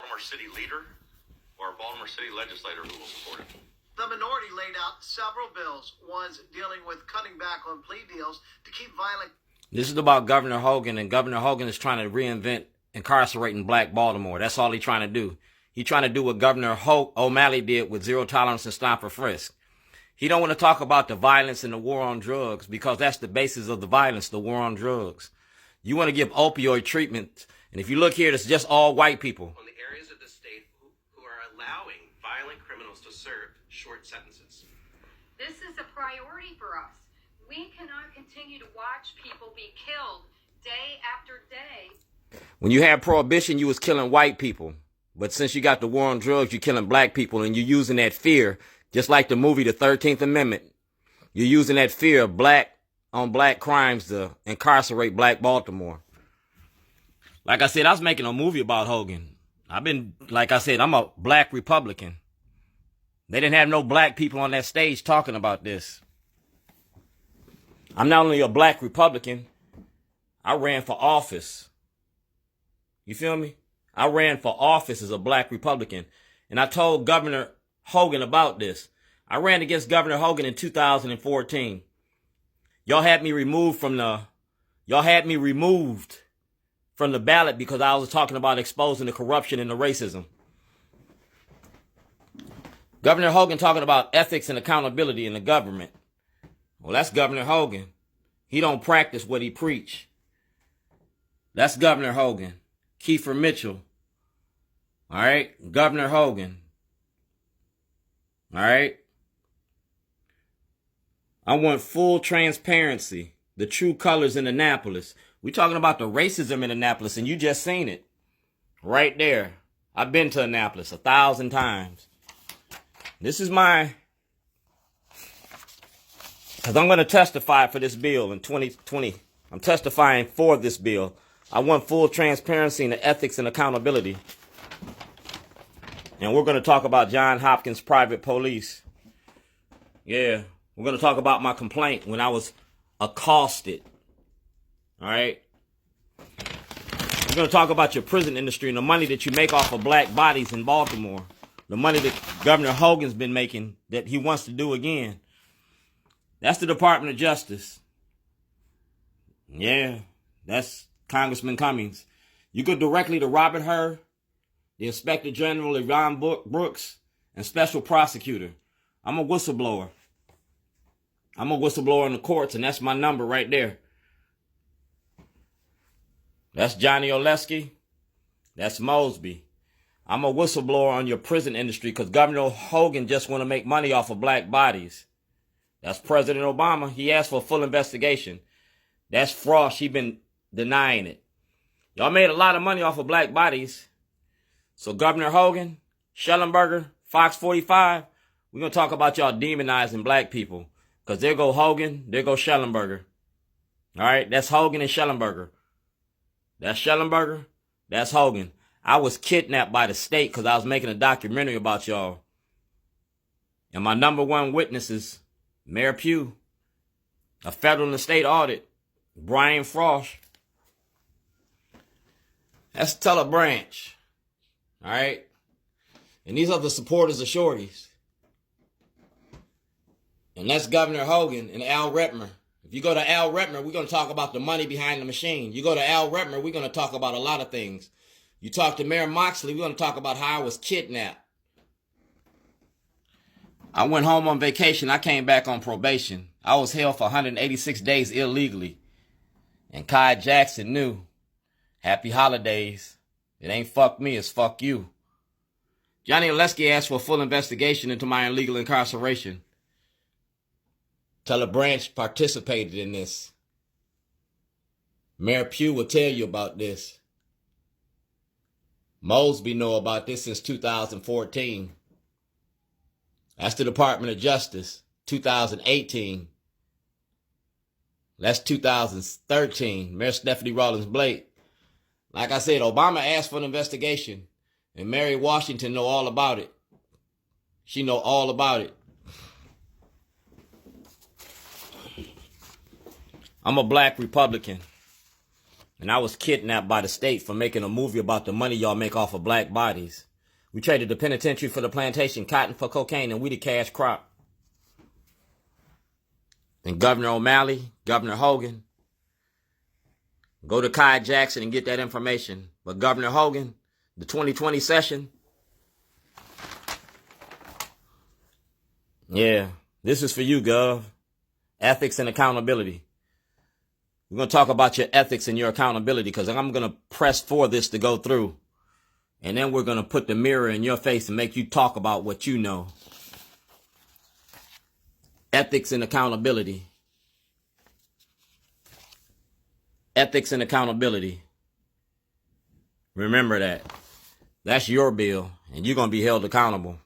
Baltimore City leader or a Baltimore City legislator who will support it. The minority laid out several bills, ones dealing with cutting back on plea deals to keep violent. This is about Governor Hogan, and Governor Hogan is trying to reinvent incarcerating black Baltimore. That's all he's trying to do. He's trying to do what Governor O'Malley did with zero tolerance and stop for frisk. He don't want to talk about the violence and the war on drugs because that's the basis of the violence, the war on drugs. You want to give opioid treatment, and if you look here, it's just all white people. On the areas of the state who are allowing violent criminals to serve short sentences. This is a priority for us. We cannot continue to watch people be killed day after day. When you had prohibition, you was killing white people. But since you got the war on drugs, you're killing black people, and you're using that fear, just like the movie The 13th Amendment. You're using that fear of black on black crimes to incarcerate black Baltimore. Like I said, I was making a movie about Hogan. Like I said, I'm a black Republican. They didn't have no black people on that stage talking about this. I'm not only a black Republican, I ran for office. You feel me? I ran for office as a black Republican. And I told Governor Hogan about this. I ran against Governor Hogan in 2014. Y'all had me removed from the ballot because I was talking about exposing the corruption and the racism. Governor Hogan talking about ethics and accountability in the government. Well, that's Governor Hogan. He don't practice what he preach. That's Governor Hogan. Kiefer Mitchell. All right? Governor Hogan. All right? I want full transparency. The true colors in Annapolis. We're talking about the racism in Annapolis, and you just seen it. Right there. I've been to Annapolis 1,000 times. This is because I'm going to testify for this bill in 2020. I'm testifying for this bill. I want full transparency in the ethics and accountability. And we're going to talk about John Hopkins private police. Yeah, we're going to talk about my complaint when I was accosted. All right? We're going to talk about your prison industry and the money that you make off of black bodies in Baltimore. The money that Governor Hogan's been making that he wants to do again. That's the Department of Justice. Yeah, that's Congressman Cummings. You go directly to Robert Hur, the Inspector General Yvonne Brooks, and Special Prosecutor. I'm a whistleblower. I'm a whistleblower in the courts, and that's my number right there. That's Johnny Oleski. That's Mosby. I'm a whistleblower on your prison industry because Governor Hogan just want to make money off of black bodies. That's President Obama. He asked for a full investigation. That's Frost. He been denying it. Y'all made a lot of money off of black bodies. So Governor Hogan, Shellenberger, Fox 45, we're going to talk about y'all demonizing black people. Because there go Hogan, there go Shellenberger. All right, that's Hogan and Shellenberger. That's Shellenberger, that's Hogan. I was kidnapped by the state because I was making a documentary about y'all. And my number one witnesses, Mayor Pugh, a federal and state audit, Brian Frost. That's Teller Branch. All right? And these are the supporters of Shorties. And that's Governor Hogan and Al Redmer. If you go to Al Redmer, we're going to talk about the money behind the machine. You go to Al Redmer, we're going to talk about a lot of things. You talk to Mayor Moxley, we're going to talk about how I was kidnapped. I went home on vacation. I came back on probation. I was held for 186 days illegally. And Kai Jackson knew. Happy holidays. It ain't fuck me, it's fuck you. Johnny Oleski asked for a full investigation into my illegal incarceration. Teller Branch participated in this. Mayor Pugh will tell you about this. Mosby know about this since 2014. That's the Department of Justice, 2018. That's 2013. Mayor Stephanie Rawlings Blake. Like I said, Obama asked for an investigation, and Mary Washington know all about it. She know all about it. I'm a black Republican. And I was kidnapped by the state for making a movie about the money y'all make off of black bodies. We traded the penitentiary for the plantation, cotton for cocaine, and we the cash crop. And Governor O'Malley, Governor Hogan, go to Kai Jackson and get that information. But Governor Hogan, the 2020 session, yeah, this is for you, Gov. Ethics and accountability. We're going to talk about your ethics and your accountability because I'm going to press for this to go through. And then we're going to put the mirror in your face and make you talk about what you know. Ethics and accountability. Ethics and accountability. Remember that. That's your bill, and you're going to be held accountable.